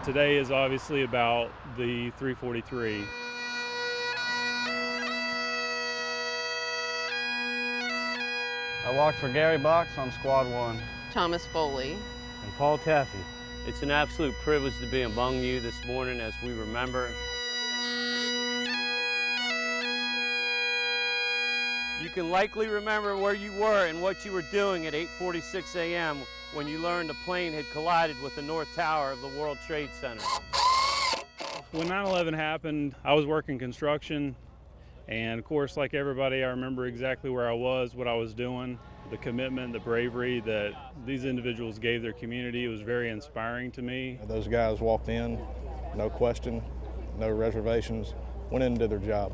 Today is obviously about the 343. I walked for Gary Box on Squad 1. Thomas Foley. And Paul Taffy. It's an absolute privilege to be among you this morning as we remember. You can likely remember where you were and what you were doing at 8:46 a.m. when you learned a plane had collided with the North Tower of the World Trade Center. When 9/11 happened, I was working construction, and of course, like everybody, I remember exactly where I was, what I was doing, the commitment, the bravery that these individuals gave their community. It was very inspiring to me. Those guys walked in, no question, no reservations, went in and did their job,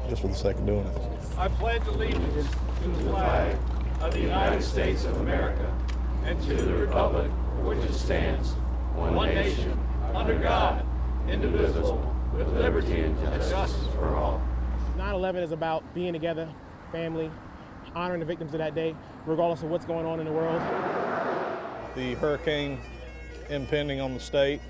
just for the sake of doing it. I pledge allegiance to the flag of the United States of America and to the republic for which it stands, one nation, under God, indivisible, with liberty and justice for all. 9/11 is about being together, family, honoring the victims of that day, regardless of what's going on in the world. The hurricane impending on the state,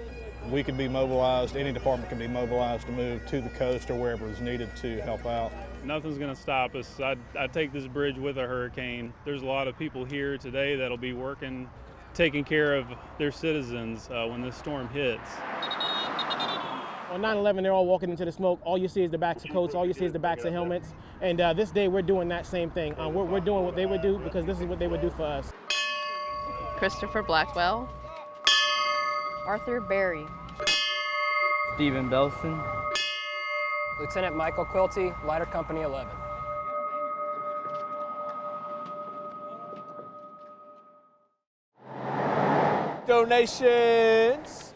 we could be mobilized, any department can be mobilized to move to the coast or wherever is needed to help out. Nothing's going to stop us. I take this bridge with a hurricane. There's a lot of people here today that'll be working, taking care of their citizens when this storm hits. On 9/11, they're all walking into the smoke. All you see is the backs of coats. All you see is the backs of helmets. And this day, we're doing that same thing. We're doing what they would do because this is what they would do for us. Christopher Blackwell. Arthur Berry. Stephen Belson. Lieutenant Michael Quilty, Lighter Company 11. Donations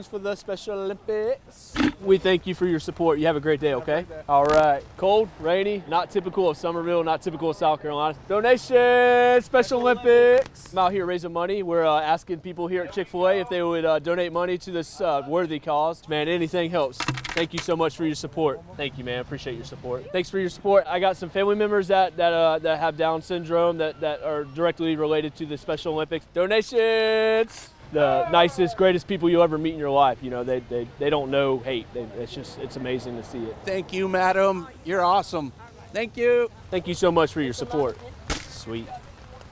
for the Special Olympics. We thank you for your support. You have a great day, okay? All right. Cold, rainy, not typical of Summerville, not typical of South Carolina. Donations, Special Olympics. I'm out here raising money. We're asking people here at Chick-fil-A if they would donate money to this worthy cause. Man, anything helps. Thank you so much for your support. Thank you, man. Appreciate your support. Thanks for your support. I got some family members that have Down syndrome that are directly related to the Special Olympics. Donations. The nicest, greatest people you'll ever meet in your life. You know, they don't know hate. It's amazing to see it. Thank you, madam. You're awesome. Thank you. Thank you so much for your support. Sweet.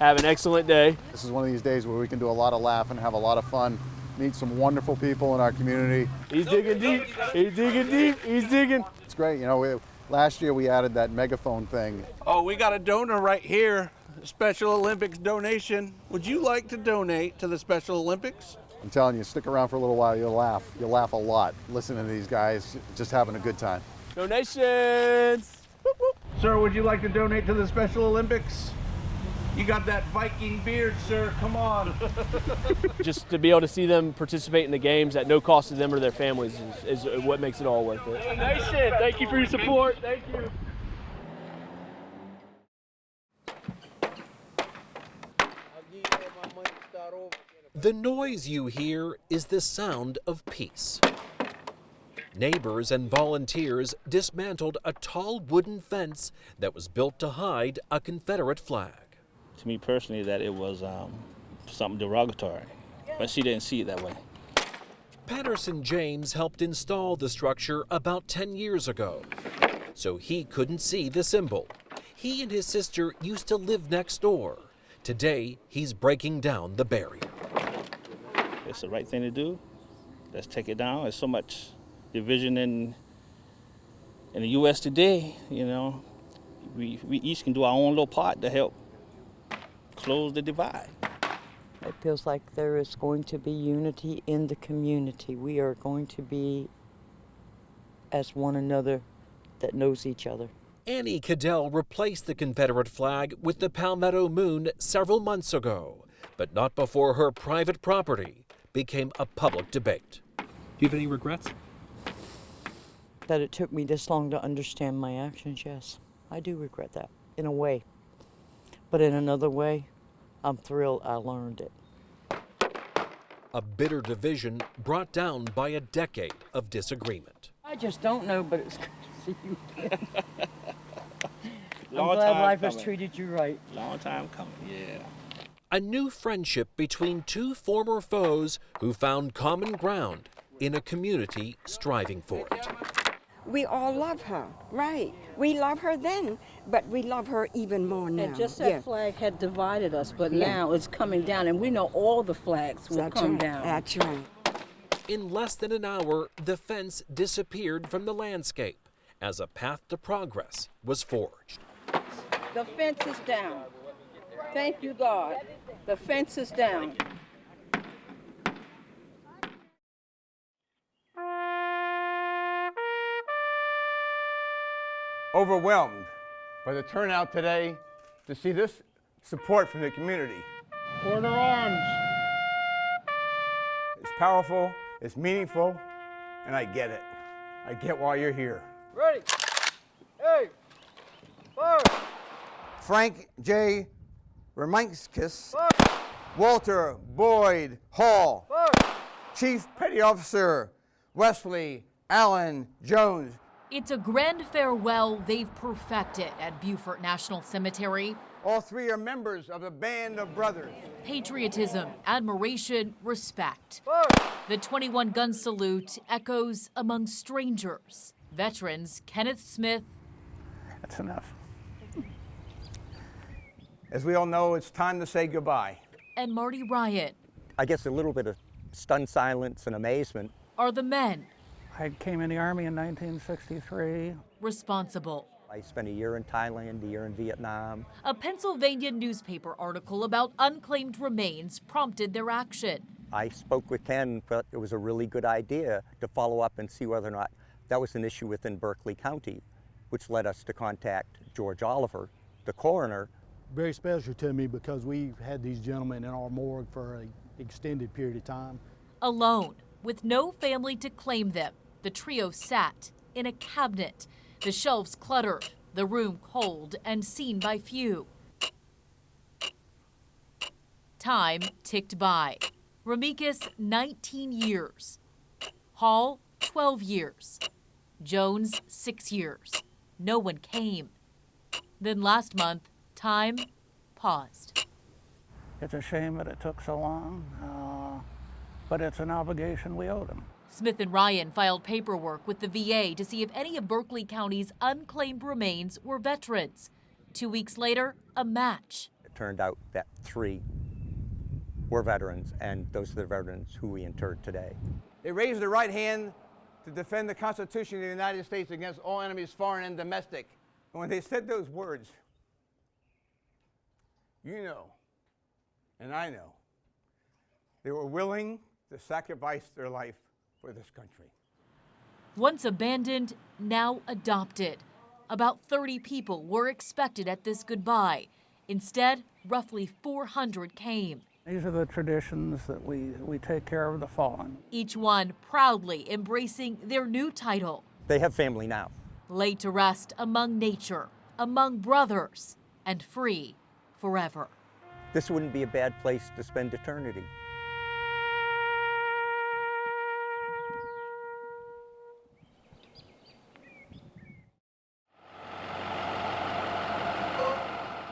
Have an excellent day. This is one of these days where we can do a lot of laughing, have a lot of fun, meet some wonderful people in our community. He's digging deep. He's digging deep. He's digging. It's great. You know, last year we added that megaphone thing. Oh, we got a donor right here. Special Olympics donation. Would you like to donate to the Special Olympics? I'm telling you, stick around for a little while, you'll laugh. You'll laugh a lot listening to these guys, just having a good time. Donations! Whoop, whoop. Sir, would you like to donate to the Special Olympics? You got that Viking beard, sir. Come on. Just to be able to see them participate in the games at no cost to them or their families is what makes it all worth it. Donation! Thank you for your support. Thank you. The noise you hear is the sound of peace. Neighbors and volunteers dismantled a tall wooden fence that was built to hide a Confederate flag. To me personally, that it was something derogatory, but she didn't see it that way. Patterson James helped install the structure about 10 years ago, so he couldn't see the symbol. He and his sister used to live next door. Today, he's breaking down the barrier. It's the right thing to do. Let's take it down. There's so much division in the U.S. today, you know. We each can do our own little part to help close the divide. It feels like there is going to be unity in the community. We are going to be as one another that knows each other. Annie Cadell replaced the Confederate flag with the Palmetto Moon several months ago, but not before her private property became a public debate. Do you have any regrets? That it took me this long to understand my actions, yes. I do regret that, in a way. But in another way, I'm thrilled I learned it. A bitter division brought down by a decade of disagreement. I just don't know, but it's good to see you again. I'm Long glad time life coming. has treated you right. Long time coming, yeah. A new friendship between two former foes who found common ground in a community striving for it. We all love her, right? We love her then, but we love her even more now. And just that flag had divided us, but now it's coming down, and we know all the flags will come down. That's right. In less than an hour, the fence disappeared from the landscape as a path to progress was forged. The fence is down. Thank you, God. The fence is down. Overwhelmed by the turnout today to see this support from the community. Order arms. It's powerful, it's meaningful, and I get it. I get why you're here. Ready? Hey, fire! Frank J. Romanskis, Walter Boyd Hall, Chief Petty Officer Wesley Allen Jones. It's a grand farewell they've perfected at Beaufort National Cemetery. All three are members of a band of brothers. Patriotism, admiration, respect. The 21-gun salute echoes among strangers. Veterans Kenneth Smith. That's enough. As we all know, it's time to say goodbye. And Marty Ryan. I guess a little bit of stunned silence and amazement. Are the men I came in the Army in 1963. responsible? I spent a year in Thailand, a year in Vietnam. A Pennsylvania newspaper article about unclaimed remains prompted their action. I spoke with Ken, but it was a really good idea to follow up and see whether or not that was an issue within Berkeley County, which led us to contact George Oliver, the coroner. Very special to me because we've had these gentlemen in our morgue for an extended period of time. Alone, with no family to claim them, the trio sat in a cabinet, the shelves cluttered, the room cold and seen by few. Time ticked by. Ramikis, 19 years. Hall, 12 years. Jones, 6 years. No one came. Then last month, time paused. It's a shame that it took so long, but it's an obligation we owe them. Smith and Ryan filed paperwork with the VA to see if any of Berkeley County's unclaimed remains were veterans. 2 weeks later, a match. It turned out that 3 were veterans, and those are the veterans who we interred today. They raised their right hand to defend the Constitution of the United States against all enemies, foreign and domestic. And when they said those words, you know, and I know, they were willing to sacrifice their life for this country. Once abandoned, now adopted. About 30 people were expected at this goodbye. Instead, roughly 400 came. These are the traditions that we take care of the fallen. Each one proudly embracing their new title. They have family now. Laid to rest among nature, among brothers, and free forever. This wouldn't be a bad place to spend eternity.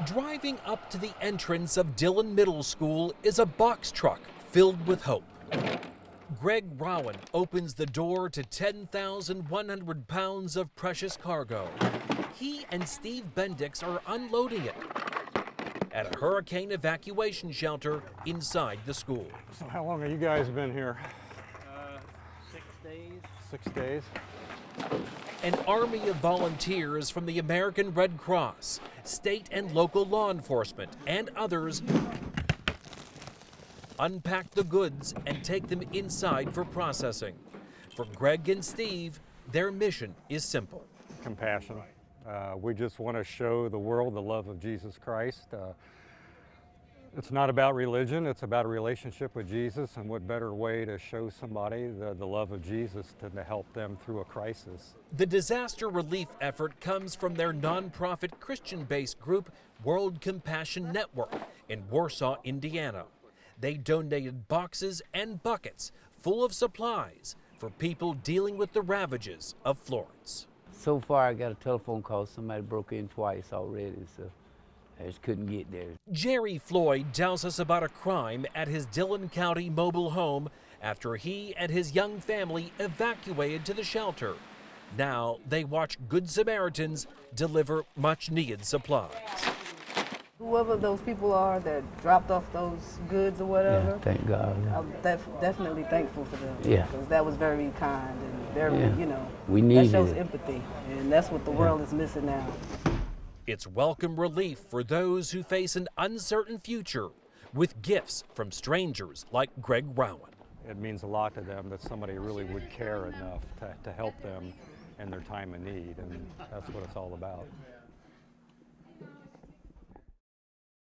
Driving up to the entrance of Dillon Middle School is a box truck filled with hope. Greg Rowan opens the door to 10,100 pounds of precious cargo. He and Steve Bendix are unloading it at a hurricane evacuation shelter inside the school. So how long have you guys been here? 6 days. 6 days. An army of volunteers from the American Red Cross, state and local law enforcement, and others unpack the goods and take them inside for processing. For Greg and Steve, their mission is simple. Compassion. We just want to show the world the love of Jesus Christ. It's not about religion, it's about a relationship with Jesus, and what better way to show somebody the love of Jesus than to help them through a crisis. The disaster relief effort comes from their nonprofit Christian-based group, World Compassion Network, in Warsaw, Indiana. They donated boxes and buckets full of supplies for people dealing with the ravages of Florence. So far, I got a telephone call. Somebody broke in twice already, so I just couldn't get there. Jerry Floyd tells us about a crime at his Dillon County mobile home after he and his young family evacuated to the shelter. Now they watch Good Samaritans deliver much-needed supplies. Whoever those people are that dropped off those goods or whatever, Yeah, thank God. Yeah. I'm definitely thankful for them. Yeah. Because that was very kind and very, Yeah. you know, We that needed shows it. empathy. And that's what the world is missing now. It's welcome relief for those who face an uncertain future with gifts from strangers like Greg Rowan. It means a lot to them that somebody really would care enough to help them in their time of need, and that's what it's all about.